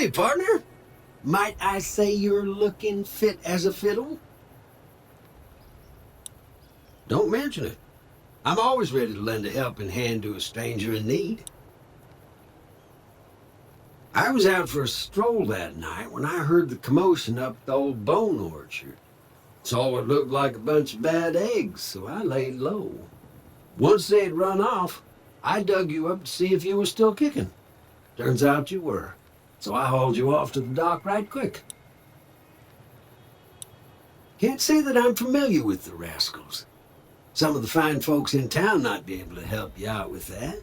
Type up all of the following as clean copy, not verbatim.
Howdy, partner. Might I say you're looking fit as a fiddle? Don't mention it. I'm always ready to lend a helping hand to a stranger in need. I was out for a stroll that night when I heard the commotion up the old bone orchard. Saw what looked like a bunch of bad eggs, so I laid low. Once they had run off, I dug you up to see if you were still kicking. Turns out you were, so I hauled you off to the dock right quick. Can't say that I'm familiar with the rascals. Some of the fine folks in town might be able to help you out with that.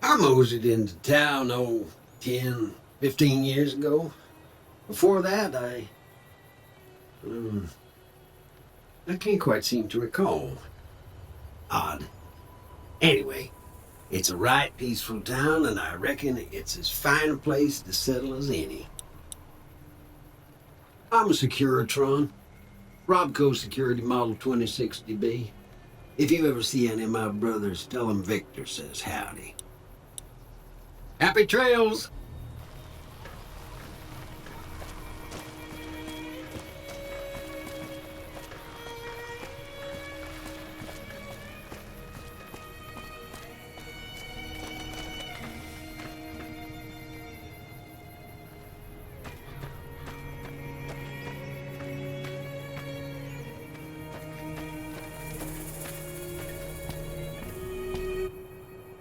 I moseyed into town, 10, 15 years ago. Before that, I can't quite seem to recall. Odd. Anyway, it's a right peaceful town, and I reckon it's as fine a place to settle as any. I'm a Securitron. Robco Security Model 2060B. If you ever see any of my brothers, tell them Victor says howdy. Happy trails!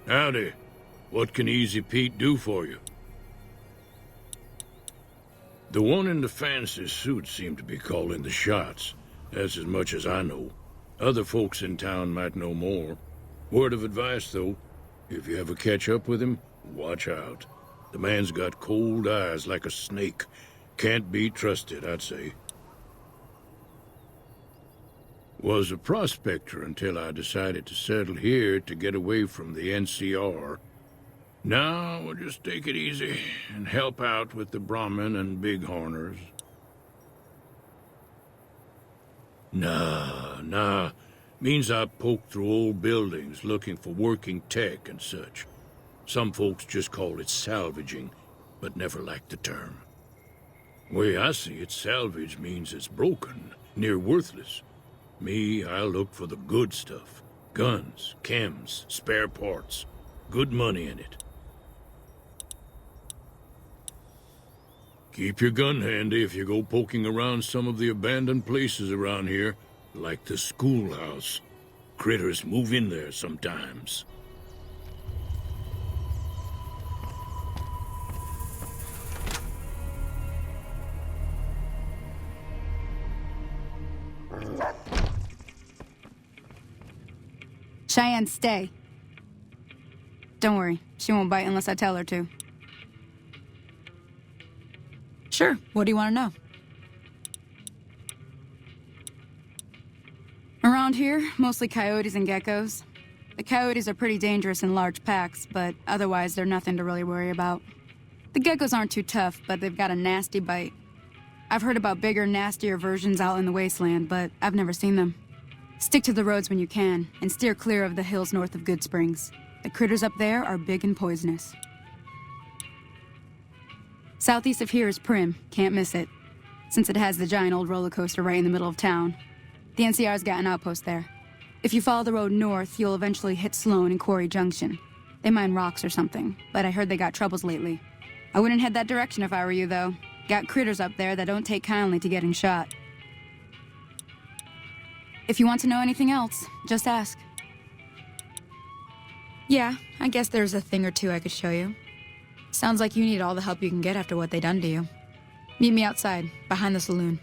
Howdy. What can Easy Pete do for you? The one in the fancy suit seemed to be calling the shots. That's as much as I know. Other folks in town might know more. Word of advice, though. If you ever catch up with him, watch out. The man's got cold eyes like a snake. Can't be trusted, I'd say. Was a prospector until I decided to settle here to get away from the NCR. Now we'll just take it easy and help out with the Brahmin and Bighorners. Nah. Means I poke through old buildings looking for working tech and such. Some folks just call it salvaging, but never liked the term. Way I see it, salvage means it's broken, near worthless. Me, I look for the good stuff. Guns, chems, spare parts. Good money in it. Keep your gun handy if you go poking around some of the abandoned places around here, like the schoolhouse. Critters move in there sometimes. Cheyenne, stay. Don't worry, she won't bite unless I tell her to. Sure, what do you want to know? Around here, mostly coyotes and geckos. The coyotes are pretty dangerous in large packs, but otherwise they're nothing to really worry about. The geckos aren't too tough, but they've got a nasty bite. I've heard about bigger, nastier versions out in the wasteland, but I've never seen them. Stick to the roads when you can, and steer clear of the hills north of Good Springs. The critters up there are big and poisonous. Southeast of here is Prim, can't miss it, since it has the giant old roller coaster right in the middle of town. The NCR's got an outpost there. If you follow the road north, you'll eventually hit Sloan and Quarry Junction. They mine rocks or something, but I heard they got troubles lately. I wouldn't head that direction if I were you, though. Got critters up there that don't take kindly to getting shot. If you want to know anything else, just ask. Yeah, I guess there's a thing or two I could show you. Sounds like you need all the help you can get after what they done to you. Meet me outside, behind the saloon.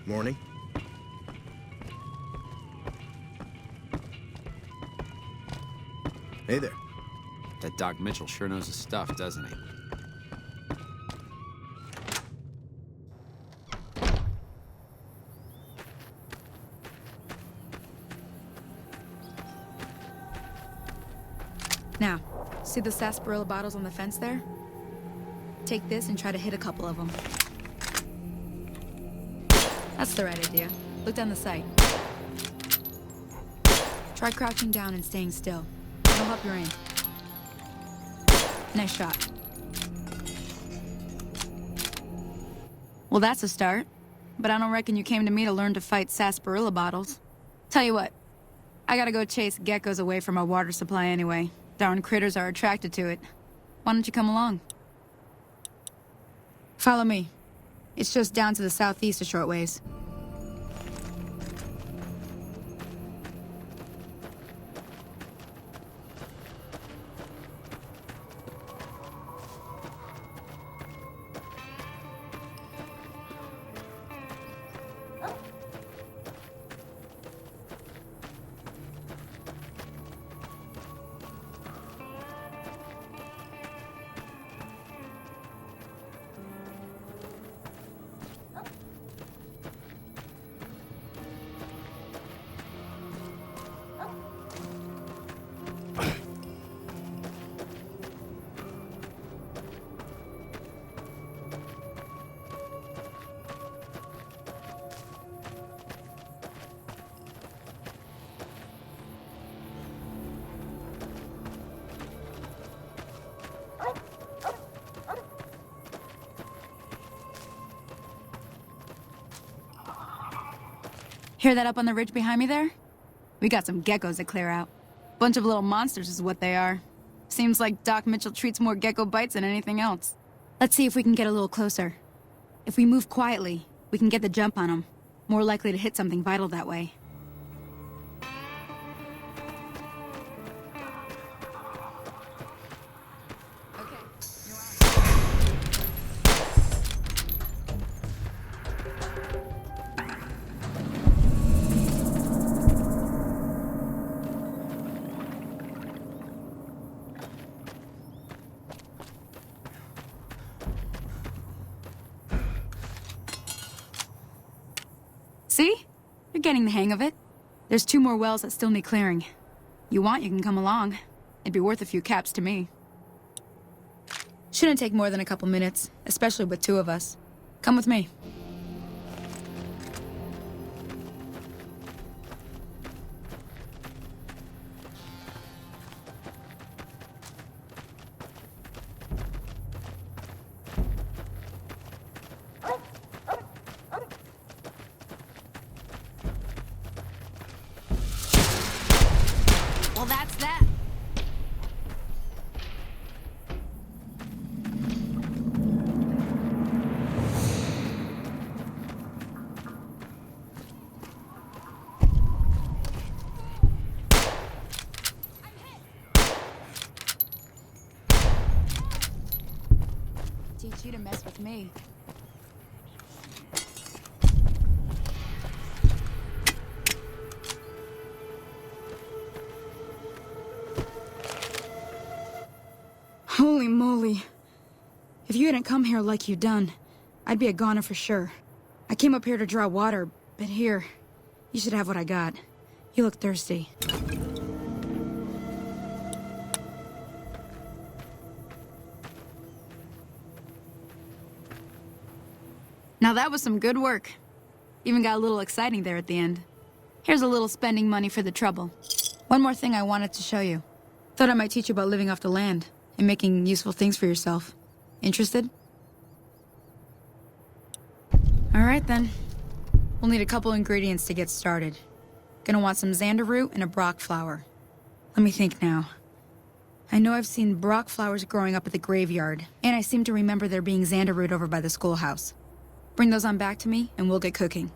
Morning. Hey there. That Doc Mitchell sure knows his stuff, doesn't he? Now, see the sarsaparilla bottles on the fence there? Take this and try to hit a couple of them. That's the right idea. Look down the sight. Try crouching down and staying still. It'll help your aim. Nice shot. Well, that's a start. But I don't reckon you came to me to learn to fight sarsaparilla bottles. Tell you what, I gotta go chase geckos away from our water supply anyway. Darn critters are attracted to it. Why don't you come along? Follow me. It's just down to the southeast a short ways. Hear that up on the ridge behind me there? We got some geckos to clear out. Bunch of little monsters is what they are. Seems like Doc Mitchell treats more gecko bites than anything else. Let's see if we can get a little closer. If we move quietly, we can get the jump on them. More likely to hit something vital that way. See? You're getting the hang of it. There's 2 more wells that still need clearing. You want, you can come along. It'd be worth a few caps to me. Shouldn't take more than a couple minutes, especially with 2 of us. Come with me. Well, that's that. Teach you to mess with me. Holy moly. If you hadn't come here like you done, I'd be a goner for sure. I came up here to draw water, but here, you should have what I got. You look thirsty. Now that was some good work. Even got a little exciting there at the end. Here's a little spending money for the trouble. One more thing I wanted to show you. Thought I might teach you about living off the land and making useful things for yourself. Interested? All right then. We'll need a couple ingredients to get started. Gonna want some xander root and a brock flower. Let me think now. I know I've seen brock flowers growing up at the graveyard, and I seem to remember there being xander root over by the schoolhouse. Bring those on back to me, and we'll get cooking.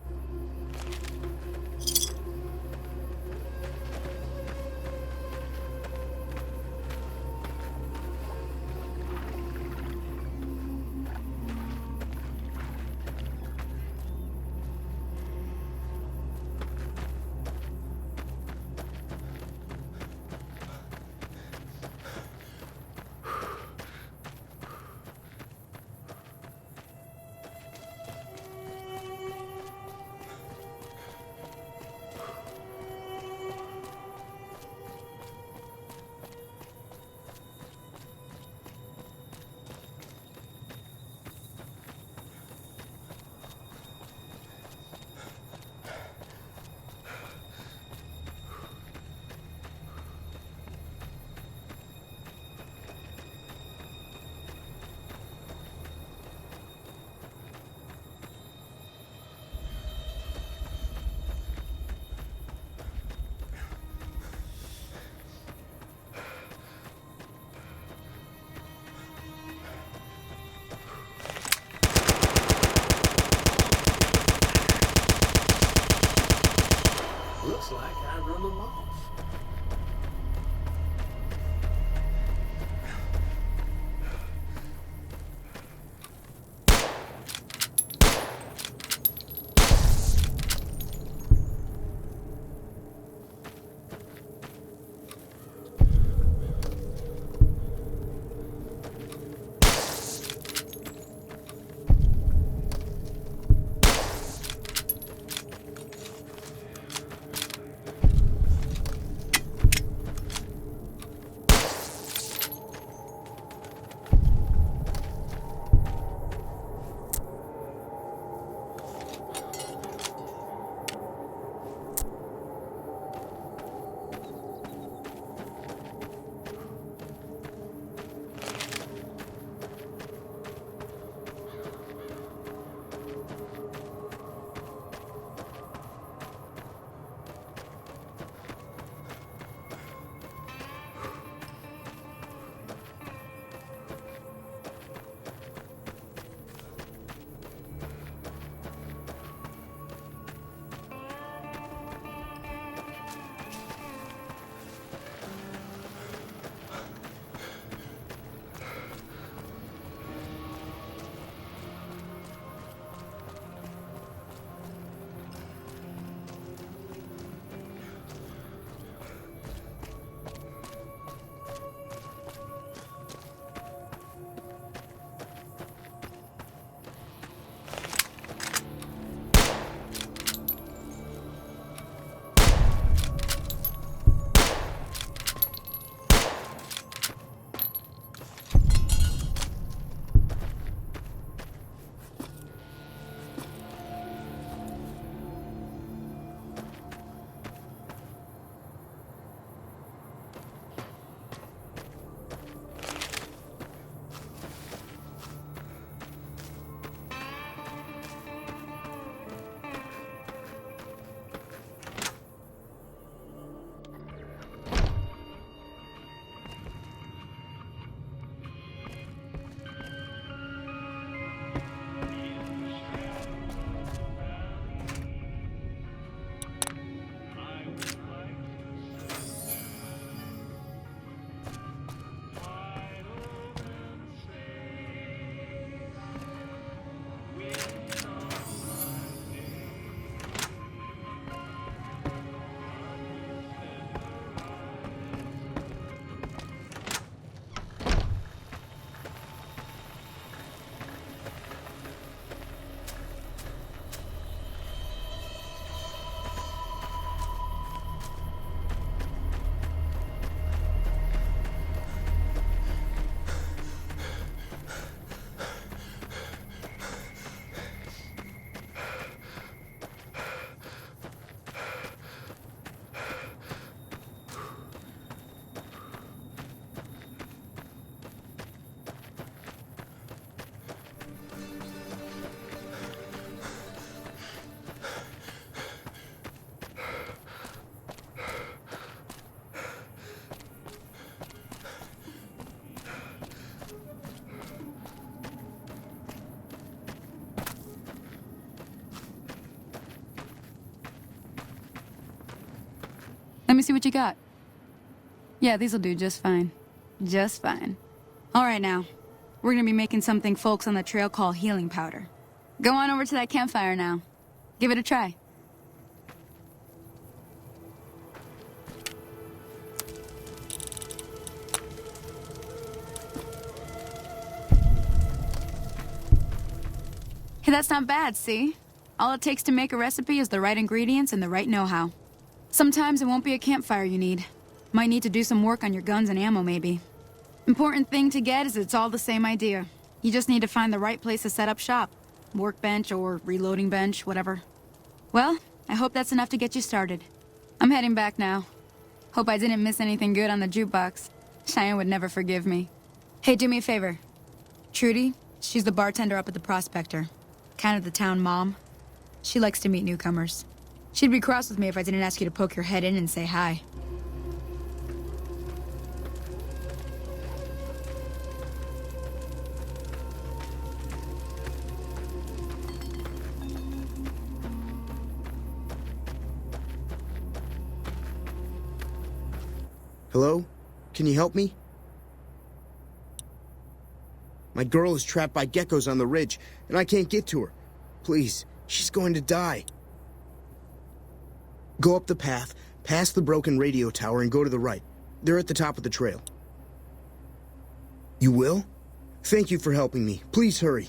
Let me see what you got. Yeah, these'll do just fine. Just fine. All right, now. We're gonna be making something folks on the trail call healing powder. Go on over to that campfire now. Give it a try. Hey, that's not bad, see? All it takes to make a recipe is the right ingredients and the right know-how. Sometimes it won't be a campfire you need. Might need to do some work on your guns and ammo, maybe. Important thing to get is it's all the same idea. You just need to find the right place to set up shop. Workbench or reloading bench, whatever. Well, I hope that's enough to get you started. I'm heading back now. Hope I didn't miss anything good on the jukebox. Cheyenne would never forgive me. Hey, do me a favor. Trudy, she's the bartender up at the Prospector. Kind of the town mom. She likes to meet newcomers. She'd be cross with me if I didn't ask you to poke your head in and say hi. Hello? Can you help me? My girl is trapped by geckos on the ridge, and I can't get to her. Please, she's going to die. Go up the path, past the broken radio tower, and go to the right. They're at the top of the trail. You will? Thank you for helping me. Please hurry.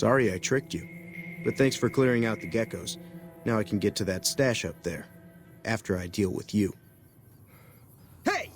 Sorry I tricked you. But thanks for clearing out the geckos. Now I can get to that stash up there. After I deal with you. Hey!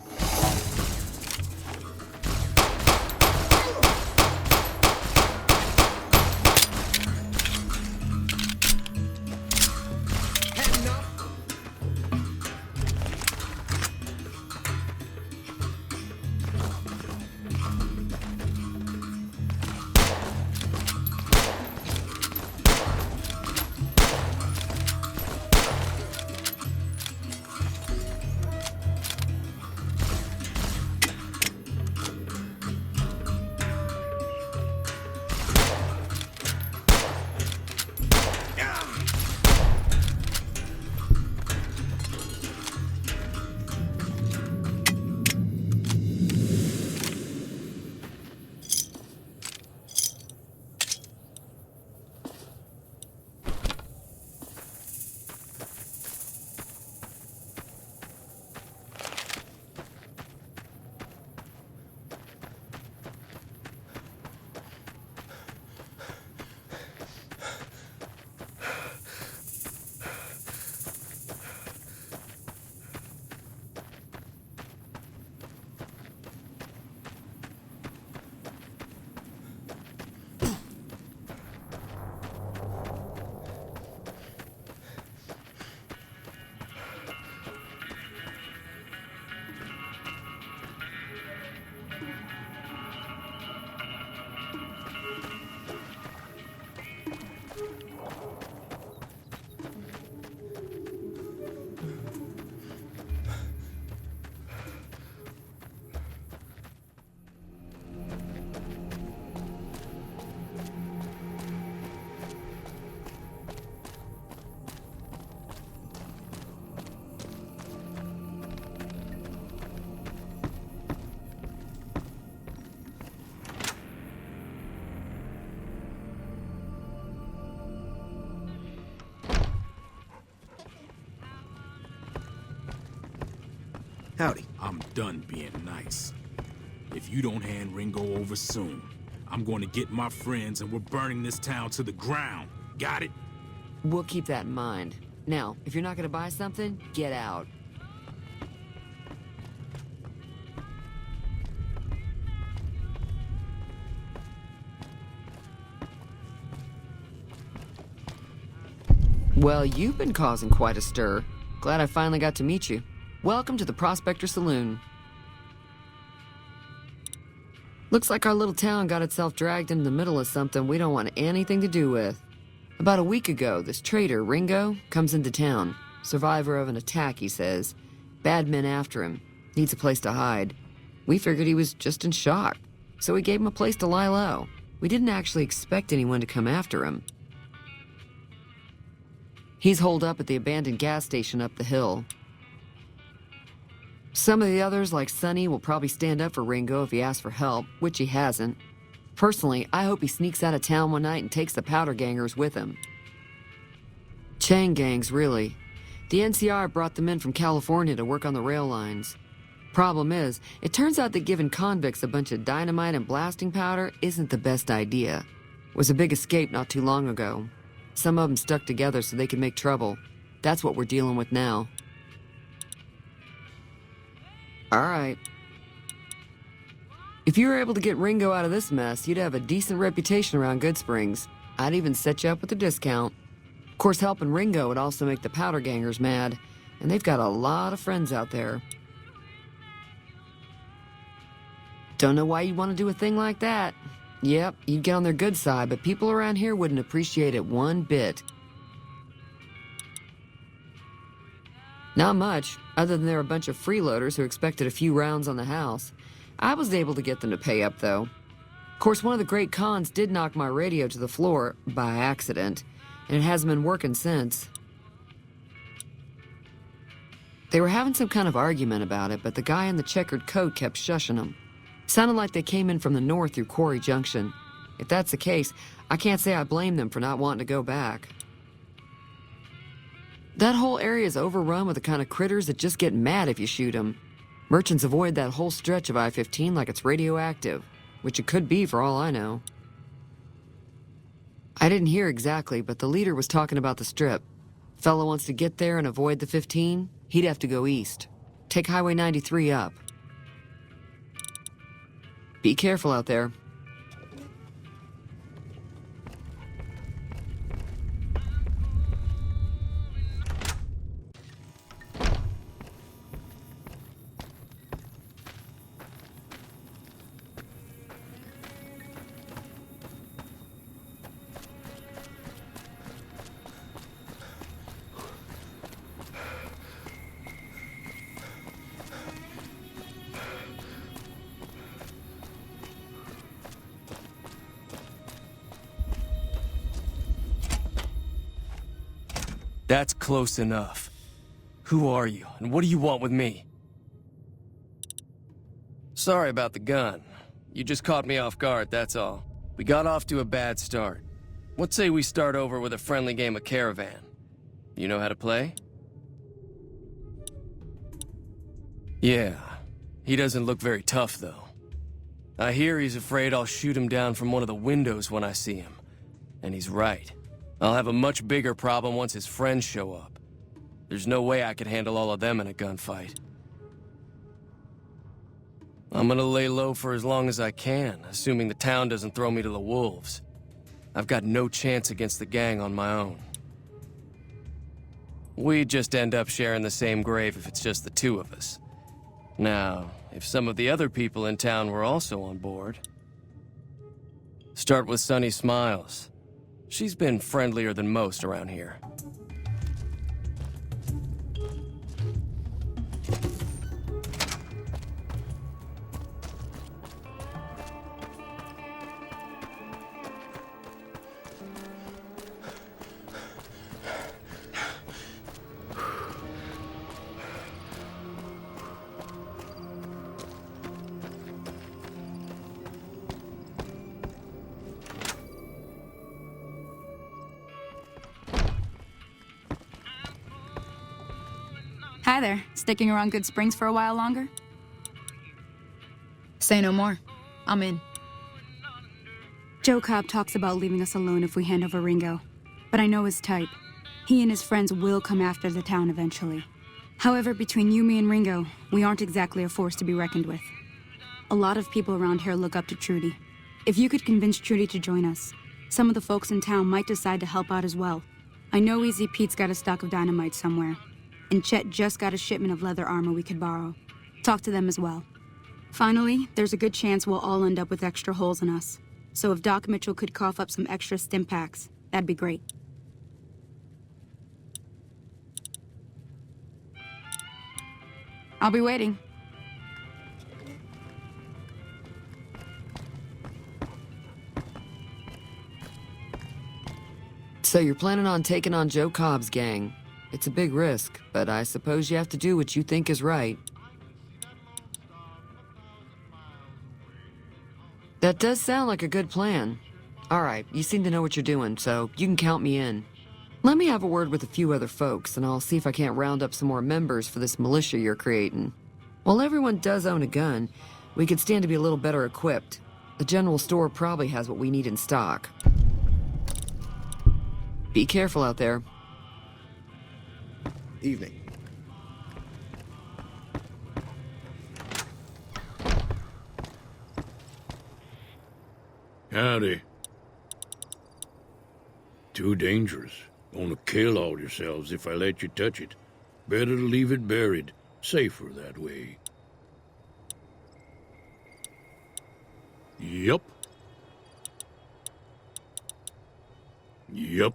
Howdy. I'm done being nice. If you don't hand Ringo over soon, I'm going to get my friends and we're burning this town to the ground. Got it? We'll keep that in mind. Now, if you're not gonna buy something, get out. Well, you've been causing quite a stir. Glad I finally got to meet you. Welcome to the Prospector Saloon. Looks like our little town got itself dragged into the middle of something we don't want anything to do with. About a week ago, this traitor, Ringo, comes into town. Survivor of an attack, he says. Bad men after him. Needs a place to hide. We figured he was just in shock, so we gave him a place to lie low. We didn't actually expect anyone to come after him. He's holed up at the abandoned gas station up the hill. Some of the others, like Sonny, will probably stand up for Ringo if he asks for help, which he hasn't. Personally, I hope he sneaks out of town one night and takes the powder gangers with him. Chain gangs, really. The NCR brought them in from California to work on the rail lines. Problem is, it turns out that giving convicts a bunch of dynamite and blasting powder isn't the best idea. It was a big escape not too long ago. Some of them stuck together so they could make trouble. That's what we're dealing with now. All right. If you were able to get Ringo out of this mess, you'd have a decent reputation around Goodsprings. I'd even set you up with a discount. Of course, helping Ringo would also make the powder gangers mad, and they've got a lot of friends out there. Don't know why you'd want to do a thing like that. Yep, you'd get on their good side, but people around here wouldn't appreciate it one bit. Not much, other than they're a bunch of freeloaders who expected a few rounds on the house. I was able to get them to pay up, though. Of course, one of the great cons did knock my radio to the floor, by accident, and it hasn't been working since. They were having some kind of argument about it, but the guy in the checkered coat kept shushing them. Sounded like they came in from the north through Quarry Junction. If that's the case, I can't say I blame them for not wanting to go back. That whole area is overrun with the kind of critters that just get mad if you shoot them. Merchants avoid that whole stretch of I-15 like it's radioactive, which it could be for all I know. I didn't hear exactly, but the leader was talking about the Strip. Fella wants to get there and avoid the 15, he'd have to go east. Take Highway 93 up. Be careful out there. That's close enough. Who are you, and what do you want with me? Sorry about the gun. You just caught me off guard, that's all. We got off to a bad start. What say we start over with a friendly game of Caravan? You know how to play? Yeah. He doesn't look very tough, though. I hear he's afraid I'll shoot him down from one of the windows when I see him. And he's right. I'll have a much bigger problem once his friends show up. There's no way I could handle all of them in a gunfight. I'm gonna lay low for as long as I can, assuming the town doesn't throw me to the wolves. I've got no chance against the gang on my own. We'd just end up sharing the same grave if it's just the two of us. Now, if some of the other people in town were also on board... Start with Sunny Smiles. She's been friendlier than most around here. Hi there. Sticking around Good Springs for a while longer? Say no more. I'm in. Joe Cobb talks about leaving us alone if we hand over Ringo, but I know his type. He and his friends will come after the town eventually. However, between you, me, and Ringo, we aren't exactly a force to be reckoned with. A lot of people around here look up to Trudy. If you could convince Trudy to join us, some of the folks in town might decide to help out as well. I know Easy Pete's got a stock of dynamite somewhere, and Chet just got a shipment of leather armor we could borrow. Talk to them as well. Finally, there's a good chance we'll all end up with extra holes in us. So if Doc Mitchell could cough up some extra stim packs, that'd be great. I'll be waiting. So you're planning on taking on Joe Cobb's gang. It's a big risk, but I suppose you have to do what you think is right. That does sound like a good plan. All right, you seem to know what you're doing, so you can count me in. Let me have a word with a few other folks, and I'll see if I can't round up some more members for this militia you're creating. While everyone does own a gun, we could stand to be a little better equipped. The general store probably has what we need in stock. Be careful out there. Evening. Howdy. Too dangerous. Gonna kill all yourselves if I let you touch it. Better to leave it buried. Safer that way. Yup. Yup.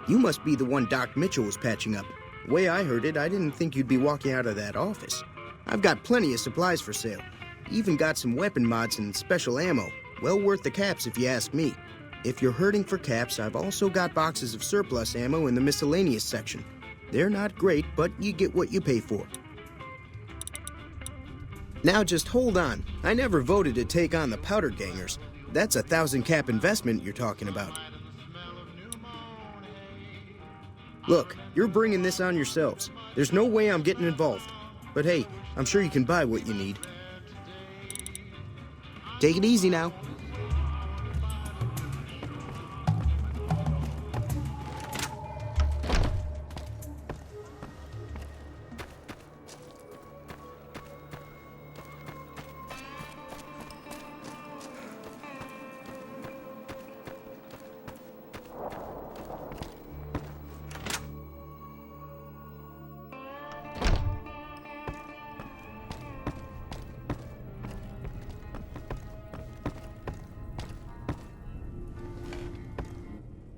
You must be the one Doc Mitchell was patching up. The way I heard it, I didn't think you'd be walking out of that office. I've got plenty of supplies for sale. Even got some weapon mods and special ammo. Well worth the caps if you ask me. If you're hurting for caps, I've also got boxes of surplus ammo in the miscellaneous section. They're not great, but you get what you pay for. Now just hold on. I never voted to take on the powder gangers. That's 1,000 cap investment you're talking about. Look, you're bringing this on yourselves. There's no way I'm getting involved. But hey, I'm sure you can buy what you need. Take it easy now.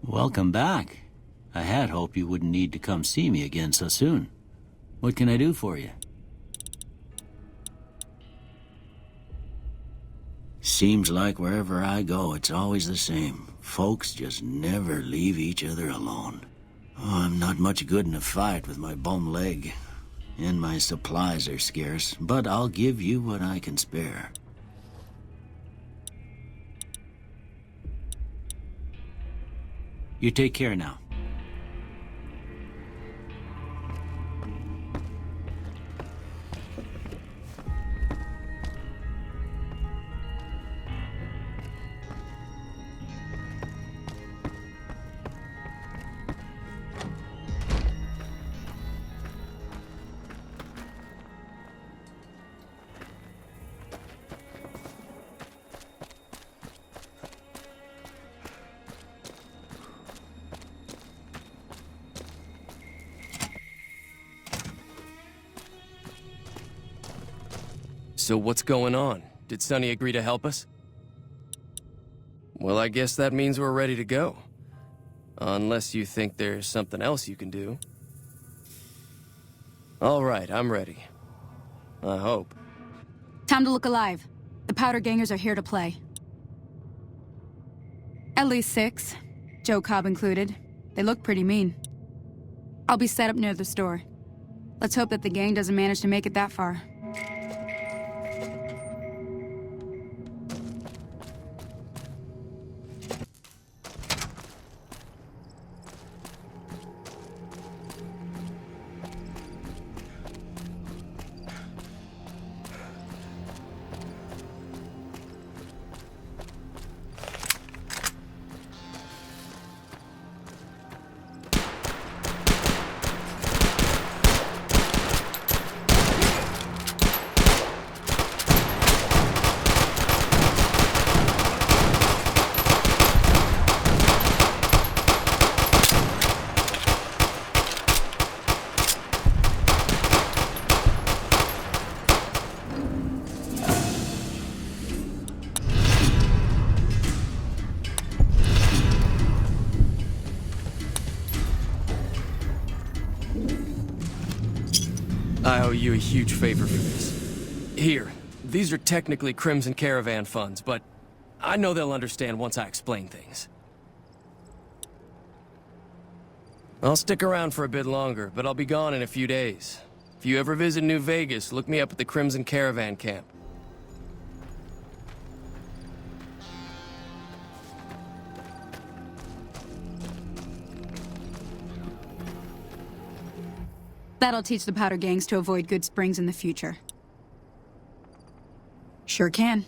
Welcome back. I had hoped you wouldn't need to come see me again so soon. What can I do for you? Seems like wherever I go, it's always the same. Folks just never leave each other alone. Oh, I'm not much good in a fight with my bum leg. And my supplies are scarce, but I'll give you what I can spare. You take care now. So what's going on? Did Sonny agree to help us? Well, I guess that means we're ready to go. Unless you think there's something else you can do. All right, I'm ready. I hope. Time to look alive. The powder gangers are here to play. At least 6, Joe Cobb included. They look pretty mean. I'll be set up near the store. Let's hope that the gang doesn't manage to make it that far. I owe you a huge favor for this. Here, these are technically Crimson Caravan funds, but I know they'll understand once I explain things. I'll stick around for a bit longer, but I'll be gone in a few days. If you ever visit New Vegas, look me up at the Crimson Caravan camp. That'll teach the powder gangs to avoid Good Springs in the future. Sure can.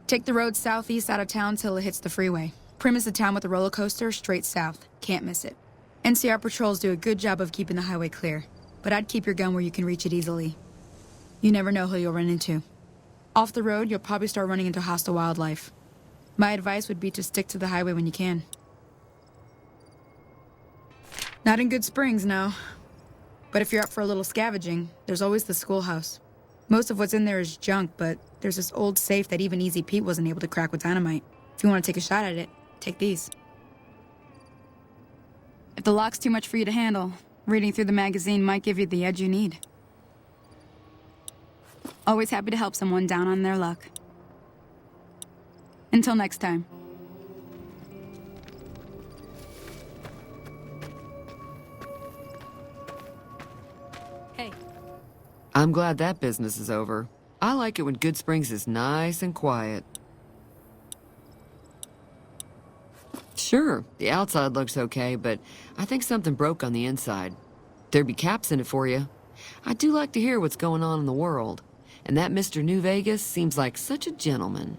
Take the road southeast out of town till it hits the freeway. Premise the town with a roller coaster straight south. Can't miss it. NCR patrols do a good job of keeping the highway clear, but I'd keep your gun where you can reach it easily. You never know who you'll run into. Off the road, you'll probably start running into hostile wildlife. My advice would be to stick to the highway when you can. Not in Good Springs, no. But if you're up for a little scavenging, there's always the schoolhouse. Most of what's in there is junk, but there's this old safe that even Easy Pete wasn't able to crack with dynamite. If you want to take a shot at it, take these. If the lock's too much for you to handle, reading through the magazine might give you the edge you need. Always happy to help someone down on their luck. Until next time. Hey. I'm glad that business is over. I like it when Good Springs is nice and quiet. Sure, the outside looks okay, but I think something broke on the inside. There'd be caps in it for you. I do like to hear what's going on in the world. And that Mr. New Vegas seems like such a gentleman.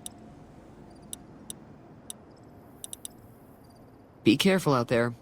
Be careful out there.